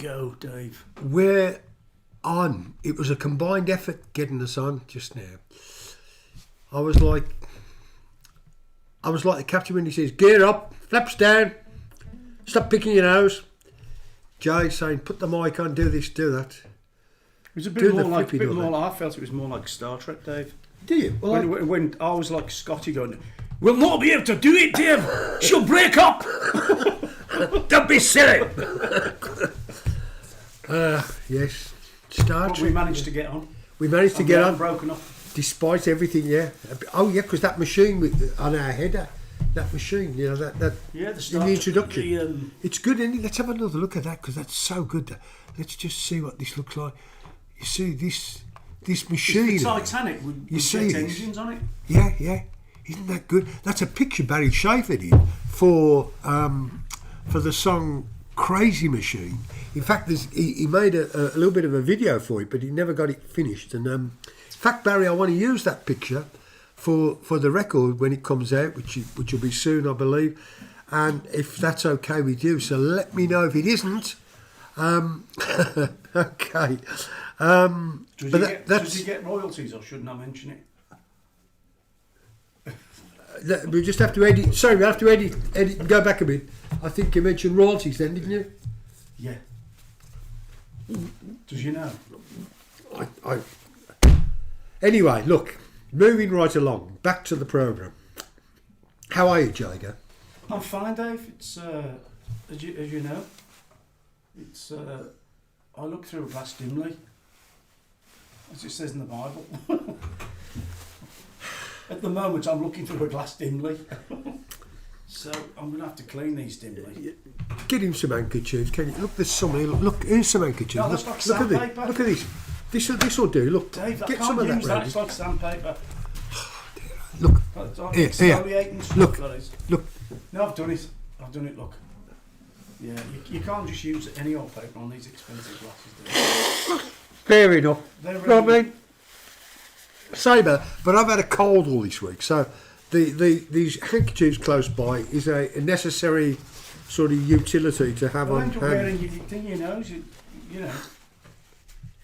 go, Dave? We're on. It was a combined effort getting us on just now. I was like the captain when he says, "Gear up, flaps down, stop picking your nose." Jay saying, "Put the mic on, do this, do that." It was a bit more like I felt it was more like Star Trek, Dave. Do you? Well, when I was like Scotty going, "We'll not be able to do it, Dave. She'll break up." Don't be silly. Yes, Star Trek. But we managed to get on. We managed to get on, broken up, despite everything. Yeah. Oh yeah, because that machine on our header, that machine, you know, that in the introduction, it's good. Isn't it? Let's have another look at that because that's so good. Let's just see what this looks like. You see this machine? It's the Titanic with jet engines on it. Yeah. Isn't that good? That's a picture Barry Schaefer did for the song Crazy Machine. In fact, he made a little bit of a video for it, but he never got it finished. And in fact, Barry, I want to use that picture for the record when it comes out, which will be soon, I believe. And if that's okay with you, so let me know if it isn't. Okay. Does he get royalties, or shouldn't I mention it? We just have to edit. Sorry, we have to edit and go back a bit. I think you mentioned royalties then, didn't you? Yeah. Does you know? Anyway, look, moving right along, back to the programme. How are you, Jago? I'm fine, Dave. It's as you know, it's I look through a glass dimly, as it says in the Bible. At the moment, I'm looking through a glass dimly. So I'm going to have to clean these dimly. Get him some handkerchiefs, can you? Look, there's some here. Look, here's some handkerchiefs. No, that's like sandpaper. Look at this. This will do. Look, Dave, get some of that. It's like sandpaper. Look, here. Look. No, I've done it. Look. Yeah, you can't just use any old paper on these expensive glasses, do you? Fair enough. They're You know what I mean? Sabre, but I've had a cold all this week, so these handkerchiefs close by is a necessary sort of utility to have on hand. Wearing your thing, you know.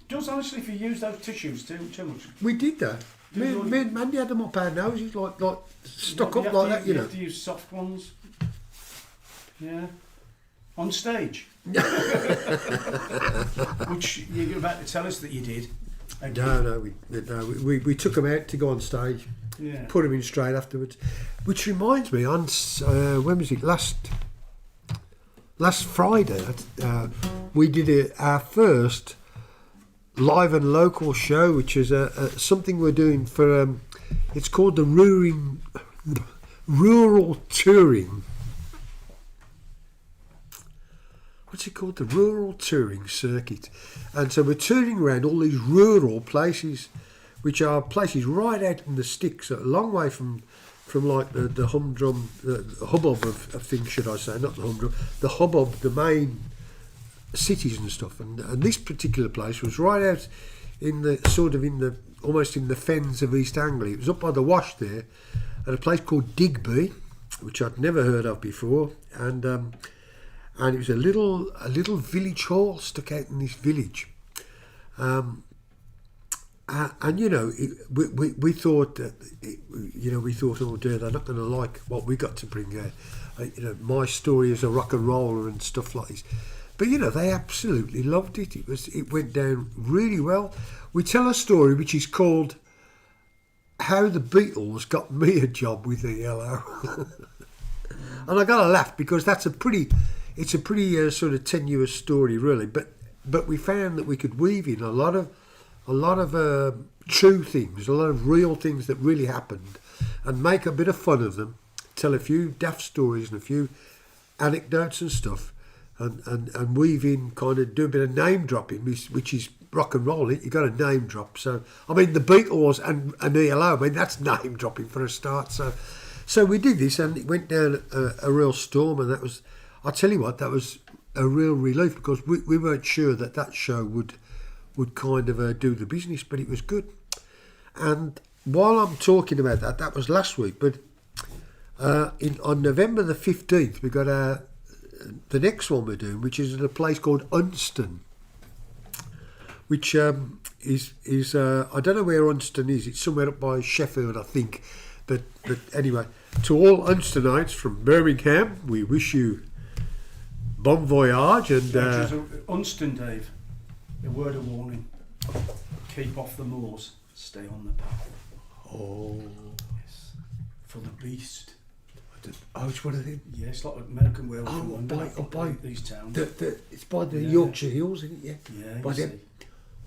Just honestly, if you use those tissues too much. We did that. Me and Mandy had them up our noses, like stuck up like that, you know. You have to use soft ones. Yeah. On stage. Which you're about to tell us that you did. No, we took them out to go on stage. Yeah. Put them in straight afterwards. Which reminds me, on when was it? Last Friday, we did our first live and local show, which is something we're doing for. It's called the Rural Touring. What's it called? The Rural Touring Circuit. And so we're touring around all these rural places, which are places right out in the sticks, a long way from like the humdrum, the hubbub of things, should I say, not the humdrum, the hubbub, the main cities and stuff. And this particular place was right out in the almost in the fens of East Anglia. It was up by the Wash there, at a place called Digby, which I'd never heard of before, and it was a little village hall stuck out in this village, and you know, we thought oh dear, they're not going to like what we got to bring out, you know, my story as a rock and roller and stuff like this. But you know, they absolutely loved it. It went down really well. We tell a story which is called "How the Beatles Got Me a Job with the ELO," and I got to laugh because it's a pretty sort of tenuous story, really. But we found that we could weave in a lot of true things, a lot of real things that really happened, and make a bit of fun of them. Tell a few daft stories and a few anecdotes and stuff. And weave in, kind of do a bit of name dropping, which is rock and roll. You got a name drop. So I mean, the Beatles and ELO. I mean, that's name dropping for a start. So we did this, and it went down a real storm. And that was, I tell you what, that was a real relief, because we weren't sure that show would kind of do the business, but it was good. And while I'm talking about that was last week. But on November the 15th, we got our the next one we're doing, which is at a place called Unston, which is I don't know where Unston is. It's somewhere up by Sheffield, I think. But anyway, to all Unstonites from Birmingham, we wish you bon voyage. And Unston, Dave, a word of warning: keep off the moors, stay on the path. oh, Yes, for the beast. it's one of them. Yes, like American Werewolf in London. by these towns. it's by the Yeah. Yorkshire Hills, isn't it? Yeah. Yeah, By you them. see.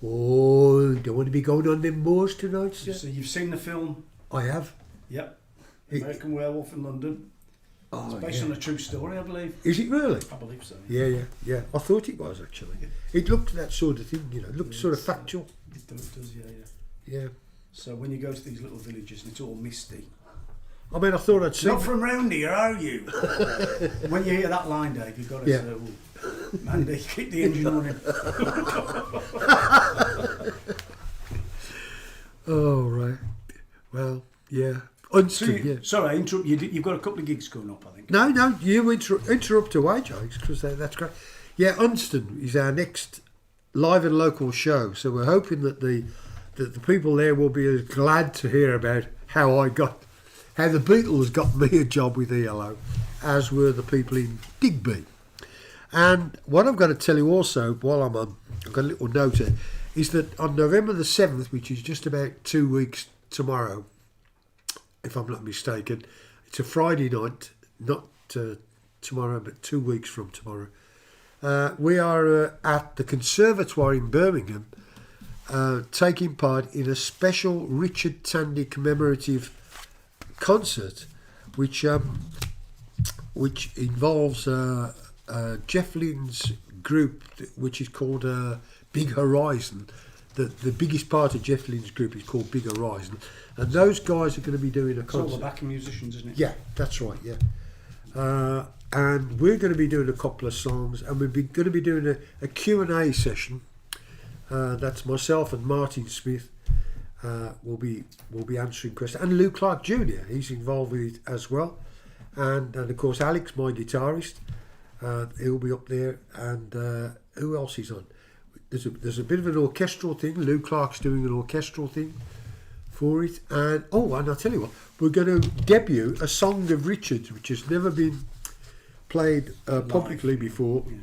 Oh, don't want to be going on them moors tonight, sir. So you've seen the film? I have. Yep. It- American Werewolf in London. Oh, It's based yeah. on a true story, I believe. Is it really? I believe so. Yeah. I thought it was actually. It looked that sort of thing, It looked sort of factual. It does, yeah. Yeah. So when you go to these little villages and it's all misty. I mean, I thought I'd seen. Not from round here, are you? When you hear that line, Dave, you've got to Yeah. say, oh, Mandy, keep the engine running. Oh right. Well, yeah. Unston, yeah. Sorry, I interrupt you. You've got a couple of gigs coming up, I think. No, you interrupt away, Jages, because that's great. Yeah, Unston is our next live and local show, so we're hoping that the people there will be as glad to hear about how the Beatles got me a job with ELO, as were the people in Digby. And what I've got to tell you also, while I'm on, I've got a little note here, is that on November the 7th, which is just about 2 weeks tomorrow, if I'm not mistaken, it's a Friday night, not tomorrow, but 2 weeks from tomorrow. We are at the Conservatoire in Birmingham, taking part in a special Richard Tandy commemorative concert, which involves Jeff Lynne's group, which is called Big Horizon. The biggest part of Jeff Lynne's group is called Big Horizon, and those guys are going to be doing a It's all concert. the backing musicians, isn't it? Yeah, that's right. Yeah, and we're going to be doing a couple of songs, and we're going to be doing a Q&A session. That's myself and Martin Smith will be answering questions, and Lou Clark Jr. He's involved with it as well, and of course Alex, my guitarist, he'll be up there, and who else is on? There's a bit of an orchestral thing. Lou Clark's doing an orchestral thing for it, and I'll tell you what, we're going to debut a song of Richard's, which has never been played publicly before. Yeah.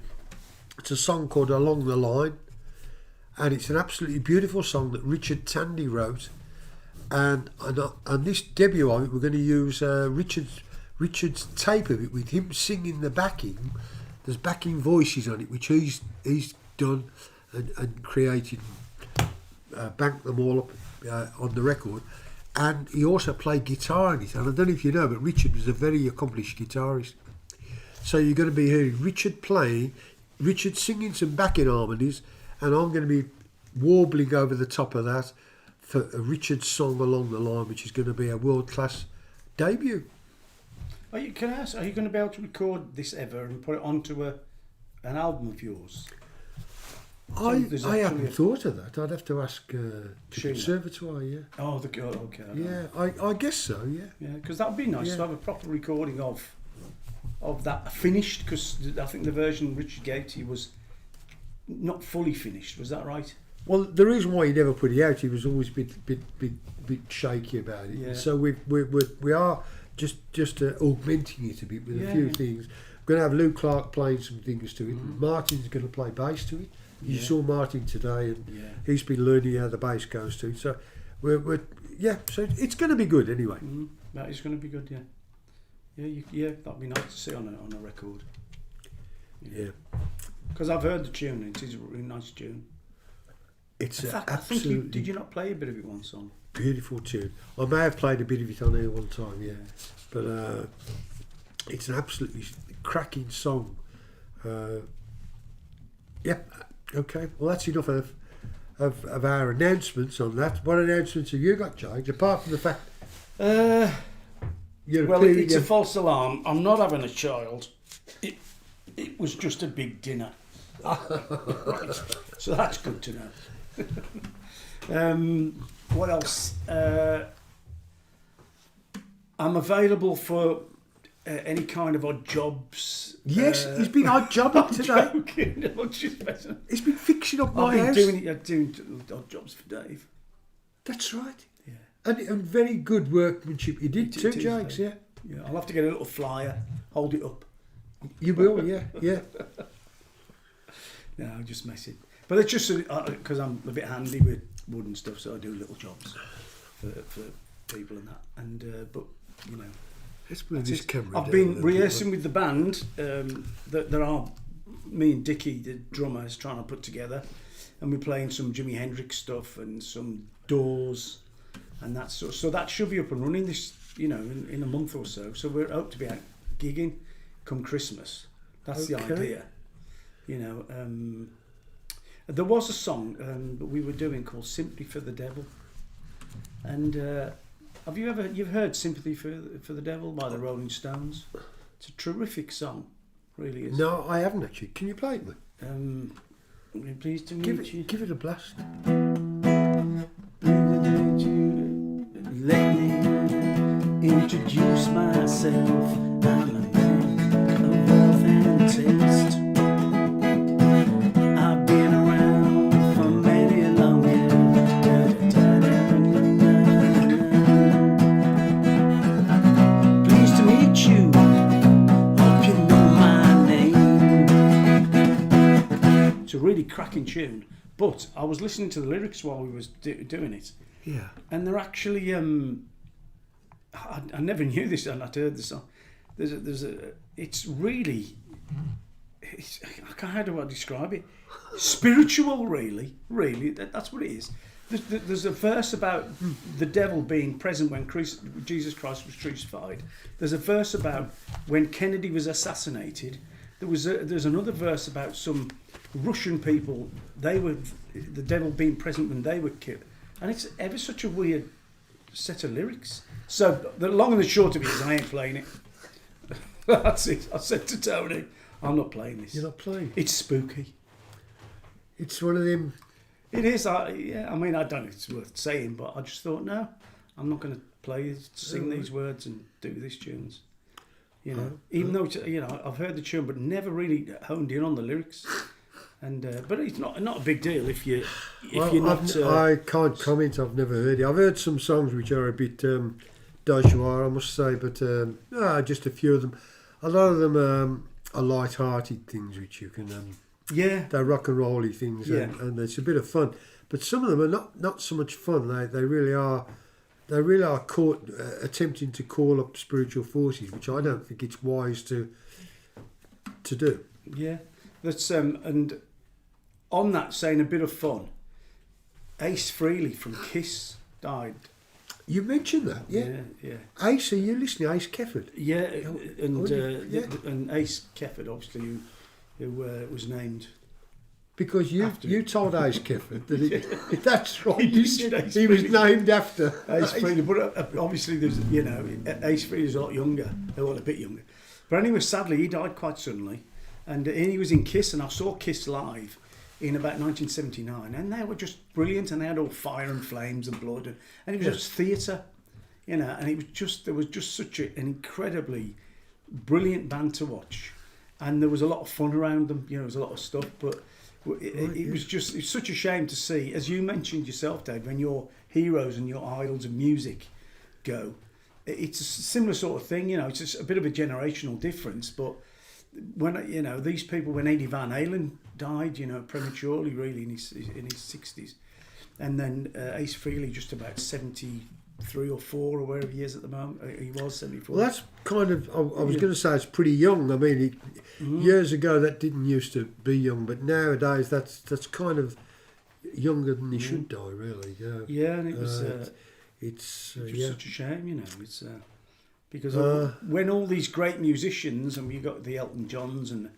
It's a song called Along the Line, and it's an absolutely beautiful song that Richard Tandy wrote. And on this debut of it, we're going to use Richard's tape of it with him singing the backing. There's backing voices on it, which he's done and created, banked them all up on the record. And he also played guitar in it. And I don't know if you know, but Richard was a very accomplished guitarist. So you're going to be hearing Richard singing some backing harmonies, and I'm going to be warbling over the top of that for a Richard song Along the Line, which is going to be a world-class debut. Can I ask, are you going to be able to record this ever and put it onto an album of yours? I there's haven't actually thought of that. I'd have to ask the Sheila. Conservatoire, yeah. Oh, okay. Yeah, I guess so, yeah. Yeah, because that would be nice Yeah. to have a proper recording of that finished, because I think the version Richard Gatey was not fully finished. Was that right? Well, the reason why he never put it out, he was always a bit shaky about it. Yeah. So we are just augmenting it a bit with a few Yeah. things. We're going to have Lou Clark playing some things to it. Martin's going to play bass to it. You Yeah. saw Martin today, and Yeah. he's been learning how the bass goes to it. So so it's going to be good anyway. That is going to be good, yeah. Yeah, that'd be nice to see on a record. Yeah, Because I've heard the tune, and it is a really nice tune. it's In an fact, I think absolutely did you not play a bit of it once on? beautiful tune. I may have played a bit of it on here one time, yeah. But it's an absolutely cracking song. Okay. Well, that's enough of our announcements on that. What announcements have you got, Jages? Apart from the fact you're Well, appearing it's a false alarm. I'm not having a child. It was just a big dinner. Right. So that's good to know. What else? I'm available for any kind of odd jobs? Yes, he's been odd jobbing today. Joking. I'm just messing. He's been fixing up my I've house. been doing odd jobs for Dave. That's right. Yeah. And very good workmanship. He did too, Jages, yeah. Yeah, I'll have to get a little flyer, hold it up. You will, yeah. No, I'm just messing. But it's just because I'm a bit handy with wood and stuff, so I do little jobs for people and that. And but you know, Let's move this camera. I've been rehearsing with the band that there are me and Dickie, the drummer, is trying to put together, and we're playing some Jimi Hendrix stuff and some Doors, and that sort. So that should be up and running this, you know, in a month or so. So we're out to be out gigging come Christmas. That's the idea, you know. There was a song that we were doing called "Sympathy for the Devil," and you've heard "Sympathy for the Devil" by the Rolling Stones? It's a terrific song, really is. No, I haven't actually. Can you play it, mate? I'm pleased to meet you. Give it a blast. Let me introduce myself. I'm a man of wealth and taste. I've been around for many a long year. Pleased to meet you. Hope you know my name. It's a really cracking tune. But I was listening to the lyrics while we was doing it. Yeah. And they're actually, I never knew this, and I'd heard this song. It's really, how do I describe it? Spiritual, really, that's what it is. There's a verse about the devil being present when Jesus Christ was crucified. There's a verse about when Kennedy was assassinated. There's another verse about some Russian people, the devil being present when they were killed. And it's ever such a weird set of lyrics. So the long and the short of it is I ain't playing it. That's it. I said to Tony, I'm not playing this. You're not playing? It's spooky. It's one of them... It is. I mean, I don't know if it's worth saying, but I just thought, no, I'm not going to sing these words and do these tunes. You know, even though, you know, I've heard the tune, but never really honed in on the lyrics. And but it's not a big deal if you're not. I can't comment. I've never heard it. I've heard some songs which are a bit joie, I must say, but just a few of them. A lot of them are light-hearted things which you can. They're rock and rolly things, and it's a bit of fun. But some of them are not so much fun. They really are. They really are attempting to call up spiritual forces, which I don't think it's wise to do. Yeah, that's and. On that, saying a bit of fun, Ace Frehley from Kiss died. You mentioned that, yeah. Ace, are you listening? Ace Kefford. Yeah, and Ace Kefford, obviously, who was named. Because you told Ace Kefford that that's right. He was named after Ace Frehley. But obviously, there's Ace Frehley's a lot younger, a bit younger. But anyway, sadly, he died quite suddenly, and he was in Kiss, and I saw Kiss live in about 1979, and they were just brilliant, and they had all fire and flames and blood, and it was just theatre, you know, and there was just such an incredibly brilliant band to watch, and there was a lot of fun around them, you know, there was a lot of stuff, but it's such a shame to see, as you mentioned yourself, Dave, when your heroes and your idols of music go, it's a similar sort of thing, you know, it's just a bit of a generational difference, but when, you know, these people, when Eddie Van Halen died, you know, prematurely, really, in his 60s, and then Ace Frehley just about 73 or 4 or wherever he is at the moment, he was 74. Well, that's kind of, I was going to say it's pretty young. I mean, years ago that didn't used to be young, but nowadays that's kind of younger than he should die, really. Yeah, and it was it's such a shame, you know. It's because when all these great musicians, and you got the Elton Johns and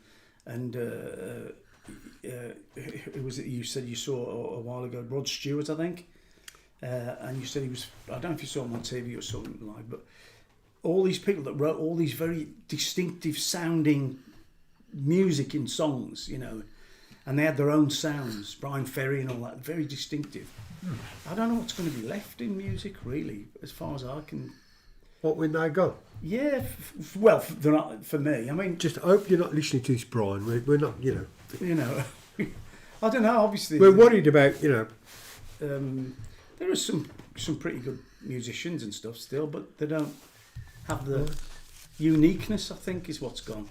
who was it you said you saw a while ago, Rod Stewart, I think, and you said he was, I don't know if you saw him on TV or something live, but all these people that wrote all these very distinctive sounding music in songs, you know, and they had their own sounds, Brian Ferry and all that, very distinctive. I don't know what's going to be left in music, really, as far as I can What, when they gone? Yeah, well, they're not for me. I mean, Just hope you're not listening to this, Brian. We're not, you know, I don't know. Obviously, we're worried about, there are some pretty good musicians and stuff still, but they don't have the uniqueness. I think is what's gone.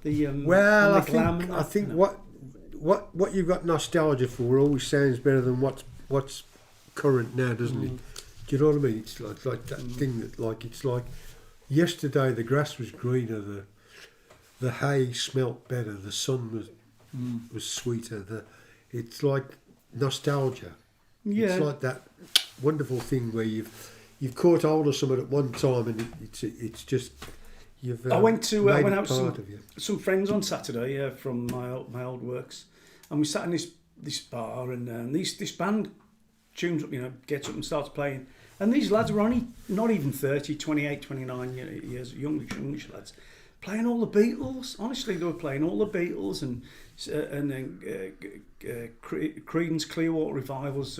The well, and the I glam think and that, you know. what you've got nostalgia for always sounds better than what's current now, doesn't it? Do you know what I mean? It's like that thing that it's like yesterday the grass was greener, the hay smelt better, the sun was sweeter. It's like nostalgia. Yeah. It's like that wonderful thing where you've caught hold of something at one time and it's just you've. I went out with some friends on Saturday from my old works, and we sat in this bar, and this band tunes up, gets up and starts playing, and these lads were only not even 30, 28, 29 years youngish lads, playing all the Beatles. Honestly, they were playing all the Beatles and Creedence Clearwater Revivals,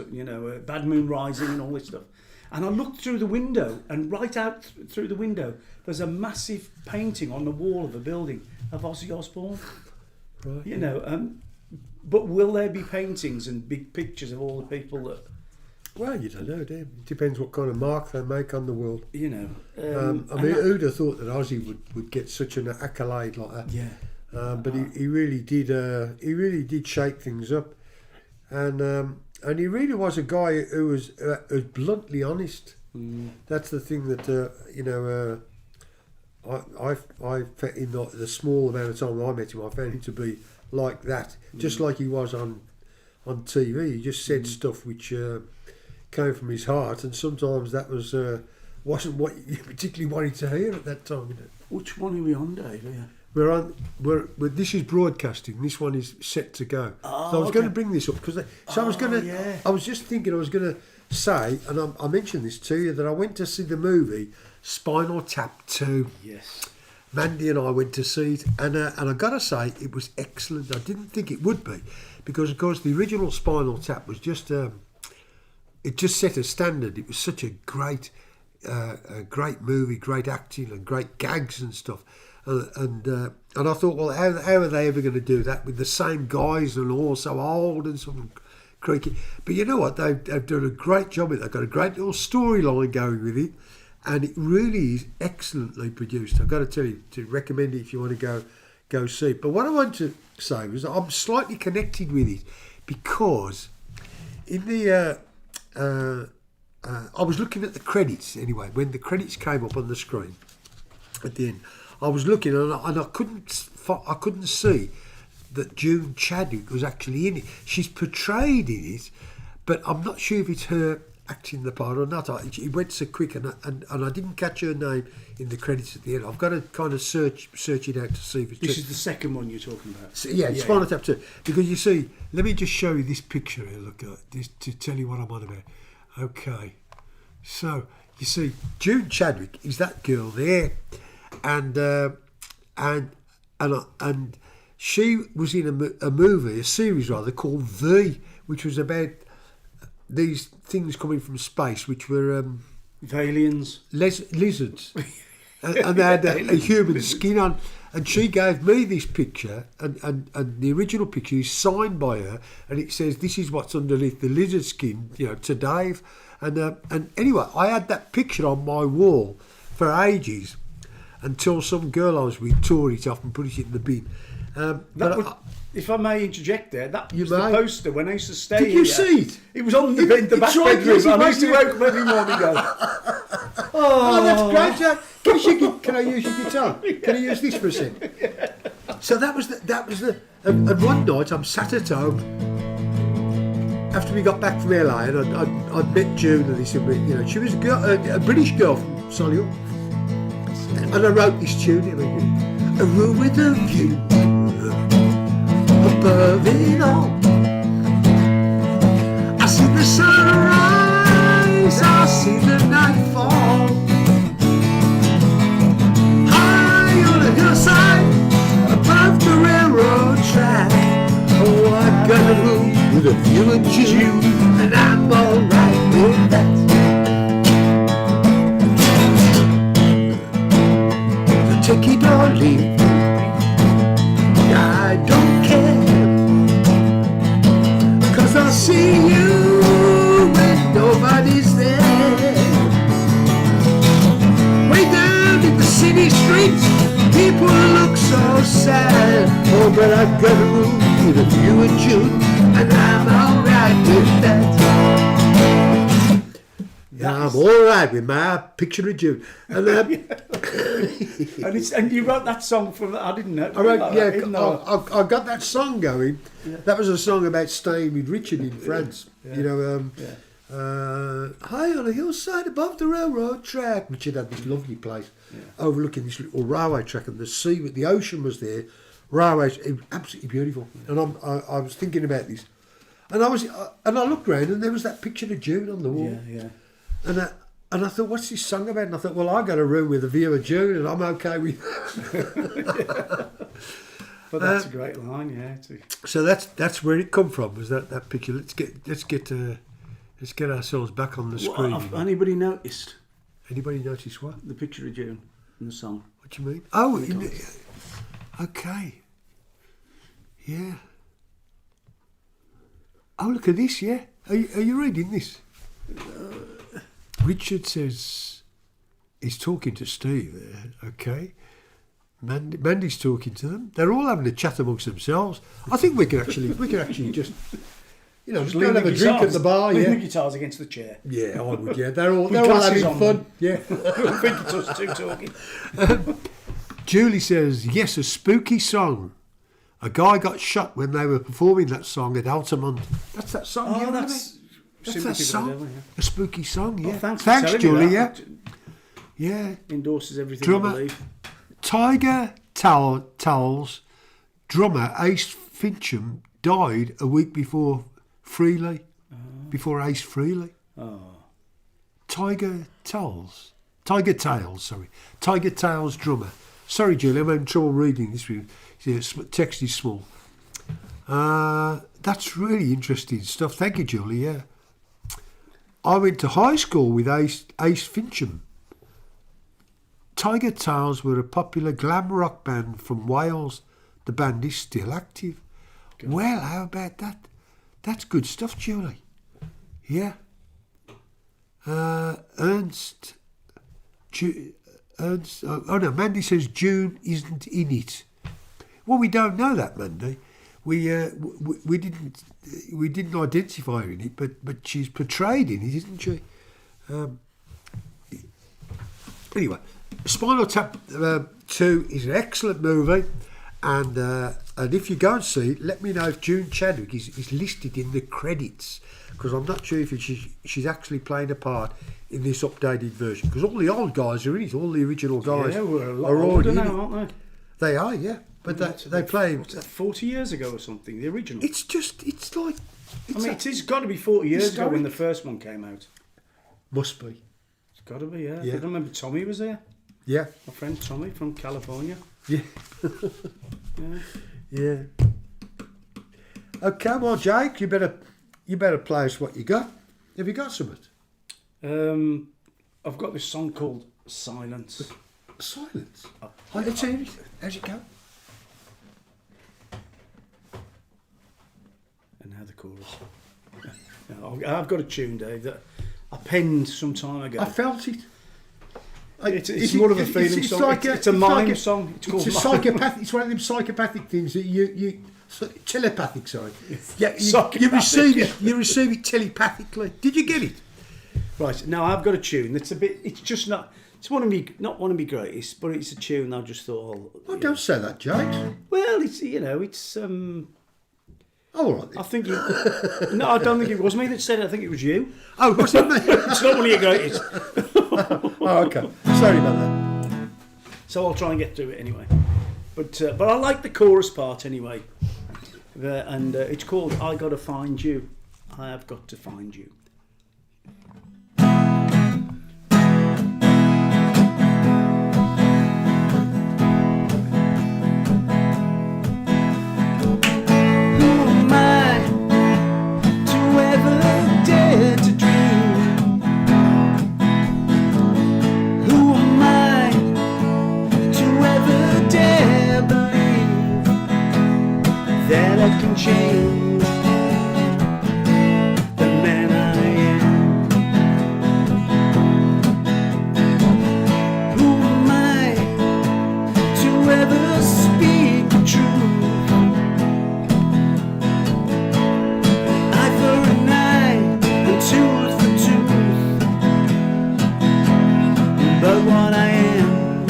Bad Moon Rising and all this stuff. And I looked through the window, and right out through the window, there's a massive painting on the wall of a building of Ozzy Osbourne. Right. But will there be paintings and big pictures of all the people that? Well, you don't know, do you? It depends what kind of mark they make on the world. I mean, who'd have thought that Ozzy would get such an accolade like that? Yeah. But he really did. He really did shake things up, and he really was a guy who was bluntly honest. That's the thing that I in the small amount of time that I met him, I found him to be like that, just like he was on TV. He just said stuff which came from his heart, and sometimes that wasn't what you particularly wanted to hear at that time. Which one are we on, Dave? Yeah. We're this is broadcasting. This one is set to go. Oh, so I was going to bring this up because I was just thinking I was going to say, and I mentioned this to you, that I went to see the movie Spinal Tap 2. Yes. Mandy and I went to see it, and I got to say it was excellent. I didn't think it would be, because of course the original Spinal Tap was just it just set a standard. It was such a great movie, great acting and great gags and stuff. And I thought, well, how are they ever going to do that with the same guys and all so old and sort of creaky? But you know what? They've done a great job with it. They've got a great little storyline going with it, and it really is excellently produced. I've got to tell you, to recommend it if you want to go see it. But what I want to say was I'm slightly connected with it because in the I was looking at the credits anyway. When the credits came up on the screen at the end, I was looking and I couldn't see that June Chadwick was actually in it. She's portrayed in it, but I'm not sure if it's her acting the part or not. It went so quick, and I didn't catch her name in the credits at the end. I've got to kind of search it out to see if it's This is the second one you're talking about. So, yeah, Spinal Tap 2. Because you see, let me just show you this picture here. Look at this to tell you what I'm on about. Okay, so you see, June Chadwick is that girl there, and she was in a series rather, called which was about these things coming from space, which were aliens, lizards, and they had a human skin on. And she gave me this picture, and the original picture is signed by her, and it says, "This is what's underneath the lizard skin, to Dave." And anyway, I had that picture on my wall for ages, until some girl I was with tore it off and put it in the bin. If I may interject there, that was the may. poster when I used to stay Did here. you see it? It was on the back bedroom. I used to wake up every morning and go, Oh, that's great, Jack. Can I use your guitar? Can I use this for a second? So that was the. And one night I'm sat at home after we got back from LA, and I'd met June, and he said, she was a British girl from Solihull, and I wrote this tune. A room with a view above it all. I see the sunrise, I see the nightfall. High on a hillside, above the railroad track. Oh, I got a room with a view of June, and I'm alright with that. take it or leave it. I don't care, 'cause I'll see you when nobody's there. Way down in the city streets, people look so sad. Oh, but I've got a room with you and June, and I'm alright with that. Yeah, I'm alright with my picture of June. And, and you wrote that song from, I didn't know. I got that song going. Yeah. That was a song about staying with Richard in France. Yeah. You know, high on a hillside above the railroad track. Richard had this lovely place overlooking this little railway track, and the sea, the ocean was there. Railways, it was absolutely beautiful. And I was thinking about this, and I looked round, and there was that picture of June on the wall. Yeah. And I thought, what's this song about? And I thought, well, I got a room with a view of June, and I'm okay with that. But that's a great line, yeah. So that's where it come from. Was that picture? Let's get ourselves back on the screen. Anybody noticed? Anybody notice what? The picture of June in the song. What do you mean? Oh, okay. Yeah. Oh, look at this. Yeah. Are you reading this? Richard says he's talking to Steve there, okay. Mandy's talking to them. They're all having a chat amongst themselves. I think we can actually just, just go and have a drink at the bar. Lean the guitars against the chair. Yeah, I would. Yeah, they're all having fun. Yeah, I think it's us two talking. Julie says yes, a spooky song. A guy got shot when they were performing that song at Altamont. That's that song. Oh, that's that song. Devil, yeah. A spooky song. Yeah. Well, thanks, Julie. Yeah. Endorses everything. Drummer, I believe. Tiger Towels drummer Ace Fincham died a week before Frehley. Before Ace Frehley. Oh. Tiger Tales, drummer. Sorry, Julie, I'm having trouble reading this. Text is small. That's really interesting stuff. Thank you, Julie. Yeah. I went to high school with Ace Fincham. Tiger Tales were a popular glam rock band from Wales. The band is still active. Good. Well, how about that? That's good stuff, Julie. Yeah. Ernst. Oh no, Mandy says June isn't in it. Well, we don't know that, Mandy. We didn't identify her in it, but she's portrayed in it, isn't she? Anyway, Spinal Tap 2 is an excellent movie, and if you go and see it, let me know if June Chadwick is listed in the credits, because I'm not sure if she's actually playing a part in this updated version, because all the old guys are in it, all the original guys we're a lot older now, aren't they? They are, yeah. But they play... What's that, 40 years ago or something, the original? It's like... it's got to be 40 years ago when the first one came out. Must be. It's got to be, yeah. I remember Tommy was there. Yeah. My friend Tommy from California. Yeah. Yeah. Okay, well, Jake, you better play us what you got. Have you got something? I've got this song called Silence. Silence? Let's hear it. How's it go? And now the chorus. I've got a tune, Dave, that I penned some time ago. I felt it. It's more of a feeling song. It's a mime song. It's a psychopathic. It's one of them psychopathic things that you telepathic. Sorry. Yeah, you receive it telepathically. Did you get it? Right. Now I've got a tune that's a bit. It's just not. It's not one of my greatest, but it's a tune I just thought. Oh, don't say that, James. Well, it's. All right. I think no, I don't think it was me that said it. I think it was you. Oh, was it me? It's not one of your greatest. Oh, okay. Sorry about that. So I'll try and get through it anyway. But I like the chorus part anyway. And it's called I Gotta Find You. I have got to find you. To change the man I am. Who am I to ever speak the truth? Eye for an eye and tooth for tooth. But what I am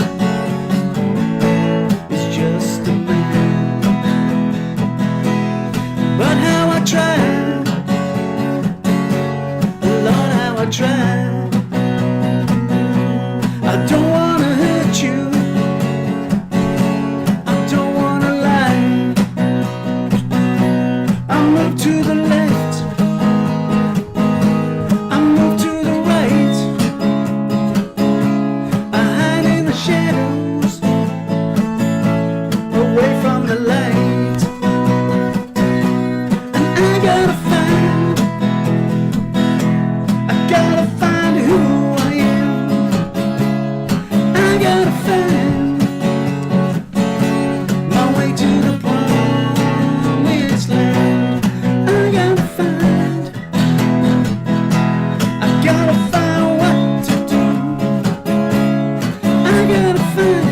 is just a man. But how I try, Lord, how I try. I don't wanna hurt you, I don't wanna lie. I move to the left, I move to the right. I hide in the shadows, away from the light. And I gotta find who I am. I gotta find my way to the promised land. I gotta find what to do. I gotta find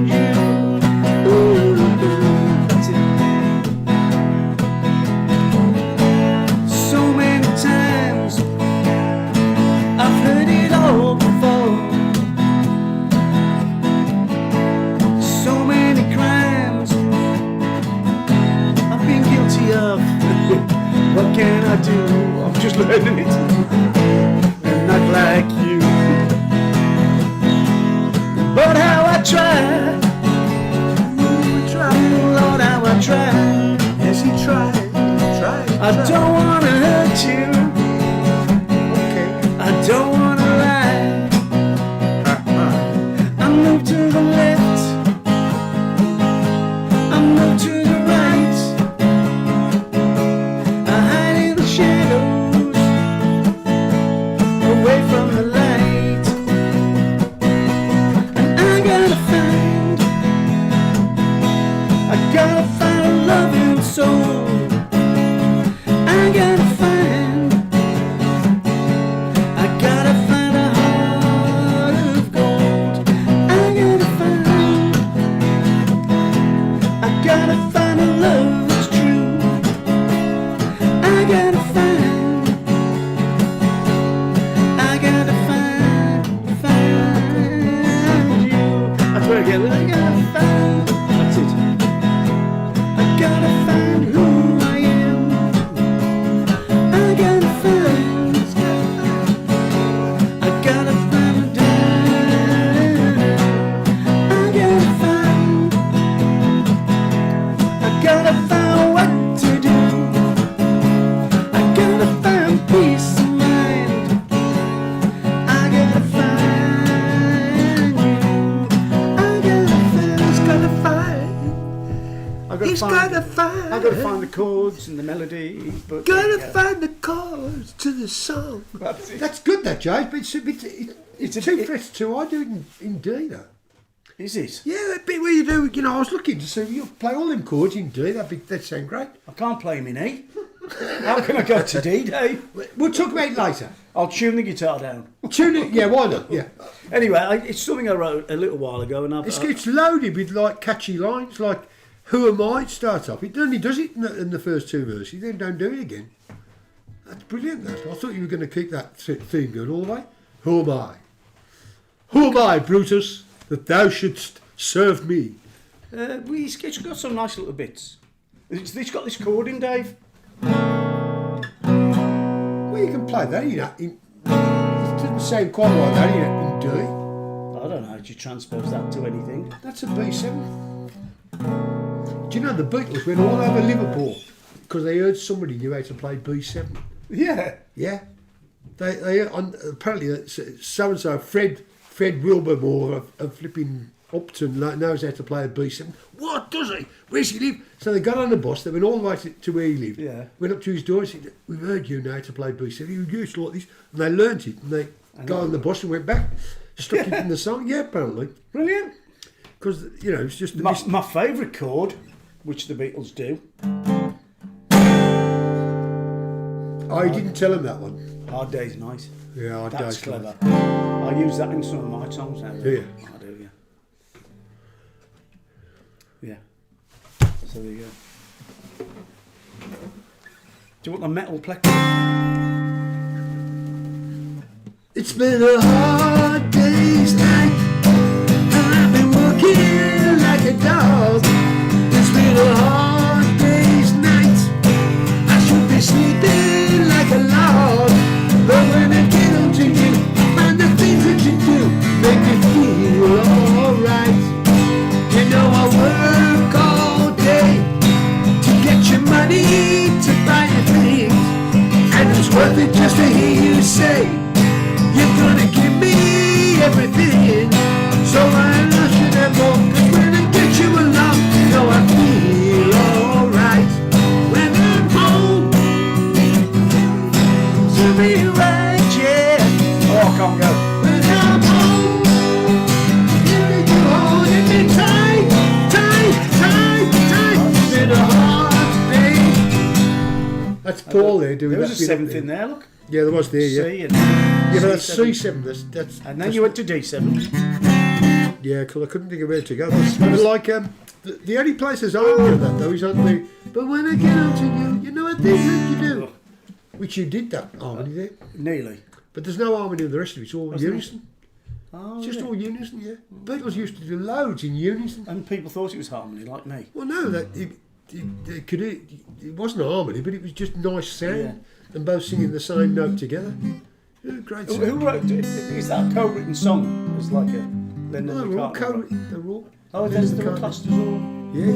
you. Ooh, that's it. So many times I've heard it all before. So many crimes I've been guilty of. What can I do? I'm just learning it. And not like you. But how I try, Lord, how I try. Yes, he tried. I don't wanna hurt you, Okay. I don't wanna lie. I move to the left, I move to the right. I hide in the shadows, away from the light. And I gotta find a loving soul. I gotta find a heart of gold. I gotta find a love that's true. I gotta find you. That's where I get it. I gotta find. That's it. I gotta find who I am. I gotta find a dime. I gotta find what to do. I gotta find peace of mind. I gotta find you. I gotta find the chords and the melody, but Find the chords to the song. That's it. That's good, that, Jay. But it's two frets too. I do it in D, though. Is it? Yeah, that bit where you do, I was looking to see you play all them chords in D. That'd sound great. I can't play them in E. How can I go to D, Dave? We'll talk about it later. I'll tune the guitar down. Tune it, yeah, why not? Yeah. Anyway, it's something I wrote a little while ago, and It's loaded with like catchy lines, like "Who am I?" It starts off. It only does it in the first two verses, then don't do it again. That's brilliant. That I thought you were going to keep that theme going all the way. Who am I? Who am I, Brutus, that thou shouldst serve me? It's got some nice little bits. It's got this chord in, Dave. Well, you can play that. It doesn't sound quite like that in D. I don't know how you transpose that to anything. That's a B7. Do you know the Beatles went all over Liverpool because they heard somebody knew how to play B7? Yeah. Yeah. Apparently so and so Fred Wilbermore, a flipping Upton knows how to play a B7. What, does he? Where's he live? So they got on the bus, they went all the way to where he lived, went up to his door and said, we've heard you know how to play B7. He used to like this. And they learnt it, and they got on the bus and went back, stuck it in the song. Yeah, apparently. Brilliant. Because, you know, it's just... My favourite chord, which the Beatles do. Oh, you didn't tell him that one? Hard Day's nice. Yeah, Hard That's Day's clever. nice. I use that in some of my songs now. Do you? I do, yeah. Yeah. So there you go. Do you want the metal plex? It's been a hard day's night, and I've been working like a dog. It's been a hard day's night. I should be sleeping like a log, but when I get on to you, I find the things that you do make me feel alright. You know I work all day to get your money to buy your things, and it's worth it just to hear you say you're gonna give me everything. So I love you that more, 'cause when I get you along, you know I feel alright. When I'm home, to be right, yeah. Oh, I can't go. When I'm home, you hold me tight, tight, tight, tight. It's been a hard day. That's Paul there doing There that. was a seventh in there, look. Yeah, there was there, yeah. C and Yeah, but that's C7. C7. That's And then you went to D7. yeah, because I couldn't think of where to go. But like the only place there's harmony in that though is on the. But when I get onto you, you know what they think you do, which you did that harmony there. Nearly. But there's no harmony in the rest of it. It's all Wasn't it? unison. Oh, It's just yeah. all unison. Yeah, Beatles used to do loads in unison. And people thought it was harmony, like me. Well, no, that it wasn't harmony, but it was just nice sound. Yeah. And both singing the same note together. Yeah, great Who sound. wrote it? Is that a co-written song? It's like a Lennon No, they're all McCartney. they're all. Oh, that's the McCartney. classed as all. Yeah, yeah.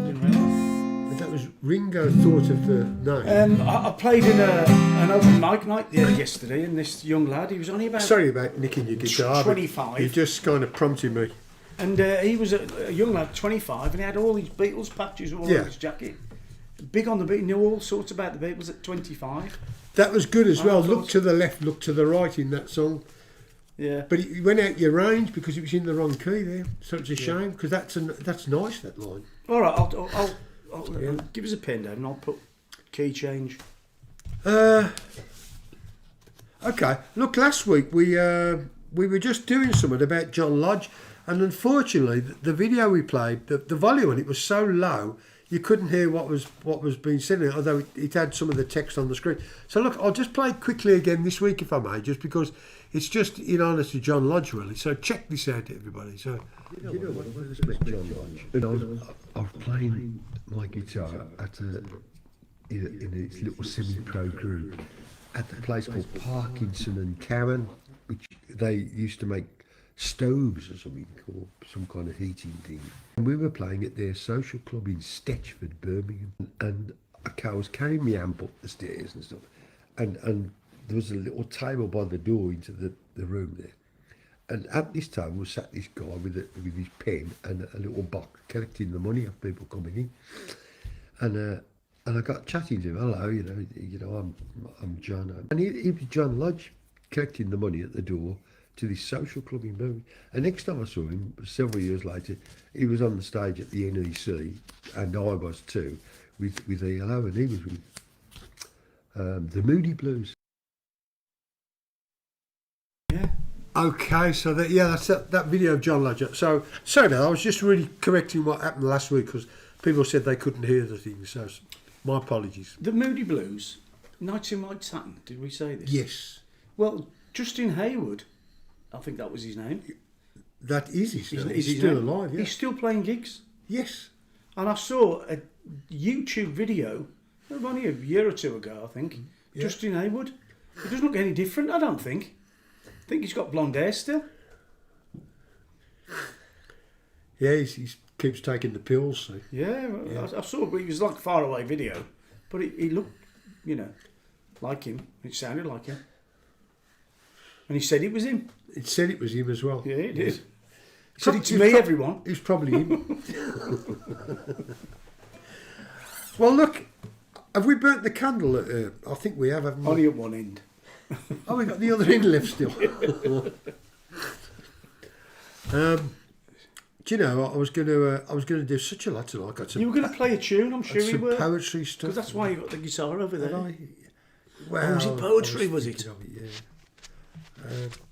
Didn't realise. But that was Ringo thought of the name. I played in an open mic night yesterday, and this young lad, he was only about Sorry about nicking your guitar. but 25. You just kind of prompted me. And he was a young lad, 25, and he had all these Beatles patches all Yeah. on his jacket. Big on the Beatles, knew all sorts about the Beatles at 25. That was good as well. I Look thought to the left, look to the right in that song. Yeah. But it went out your range because it was in the wrong key there. So it's a shame because that's nice, that line. All right, I'll give us a pen down and I'll put key change. Okay. Look, last week we were just doing something about John Lodge, and unfortunately the video we played, the volume on it was so low you couldn't hear what was being said in it, although it had some of the text on the screen. So look, I'll just play it quickly again this week if I may, just because it's just in honour to John Lodge really. So check this out, everybody. So You know what? When I was met John Lodge, I was playing my guitar at in its little semi-pro group at the place called Parkinson and Cowan, which they used to make stoves or something, or some kind of heating thing. And we were playing at their social club in Stetchford, Birmingham, and I was carrying my amp up the stairs and stuff, and there was a little table by the door into the room there. And at this time was sat this guy with his pen and a little box collecting the money of people coming in. And I got chatting to him. Hello, you know, I'm John. And he was John Lodge collecting the money at the door to this social club in Birmingham. And next time I saw him, several years later, he was on the stage at the NEC, and I was too, with ELO, and he was with the Moody Blues. Yeah. okay, so that's that video of John Lodge. So sorry about that. I was just really correcting what happened last week because people said they couldn't hear the thing. So my apologies. The Moody Blues, Nights in White Satin, did we say this? Yes, Well, Justin Hayward, I think that was his name. that is his name. Is He's his still name. alive. Yeah. He's still playing gigs. Yes. And I saw a YouTube video, only a year or two ago, I think. Yeah. Justin Hayward. He doesn't look any different, I don't think. I think he's got blonde hair still. Yeah, he keeps taking the pills. So. Yeah, Yeah. I saw it was like a far away video, but he looked, like him. It sounded like him. And he said it was him. It said it was him as well. Yeah, it did. Said it's me, everyone. It's probably him. Well, look, have we burnt the candle? I think we have, haven't we? Only at one end. Oh, we got the other end left still. Do you know, I was going to do such a lot tonight. Got some You were going to play a tune, I'm sure you some were. poetry stuff. Because that's why you got the guitar over there. Well, was it poetry, was it?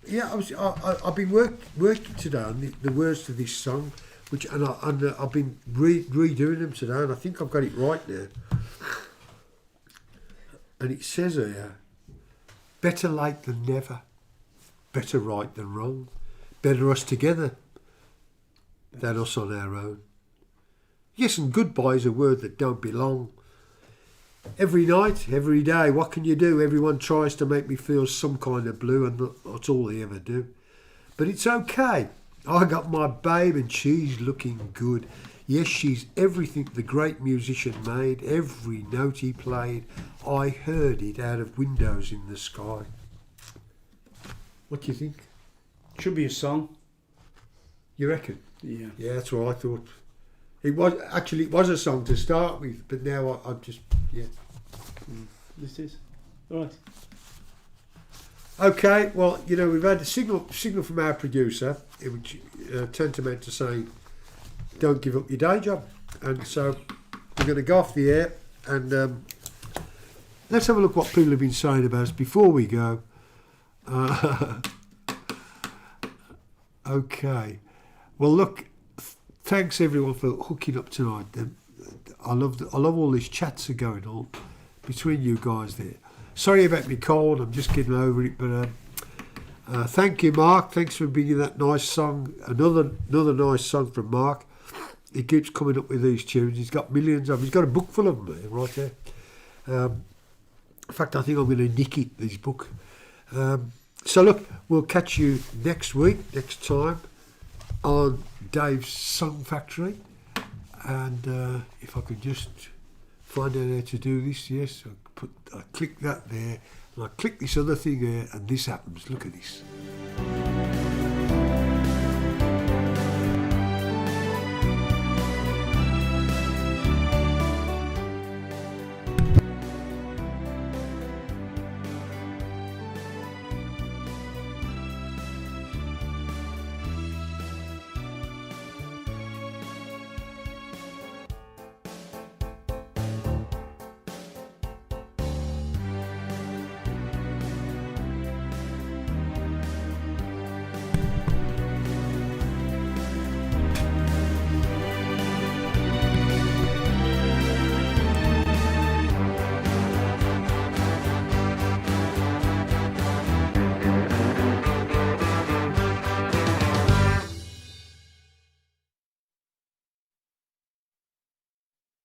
Yeah, I've been working today on the words to this song, and I've been redoing them today, and I think I've got it right now. And it says here, better late than never, better right than wrong, better us together than us on our own. Yes, and goodbye is a word that don't belong. Every night, every day, what can you do? Everyone tries to make me feel some kind of blue, and that's all they ever do. But it's okay. I got my babe and she's looking good. Yes, she's everything the great musician made. Every note he played, I heard it out of windows in the sky. What do you think? Should be a song. You reckon? Yeah. Yeah, that's what I thought. It was a song to start with, but now I'm just, yeah. This is. All right. Okay, well, you know, we've had a signal from our producer, which tantamount to saying, don't give up your day job. And so we're going to go off the air and let's have a look what people have been saying about us before we go. Okay. Well, look, thanks everyone for hooking up tonight. I love all these chats that are going on between you guys there. Sorry about me cold, I'm just getting over it, but thank you, Mark. Thanks for bringing that nice song. Another nice song from Mark. He keeps coming up with these tunes. He's got millions of them. He's got a book full of them right there. In fact, I think I'm going to nick it, this book. So look, we'll catch you next time on Dave's Song Factory. And if I could just find out how to do this, yes, I click that there, and I click this other thing there, and this happens. Look at this.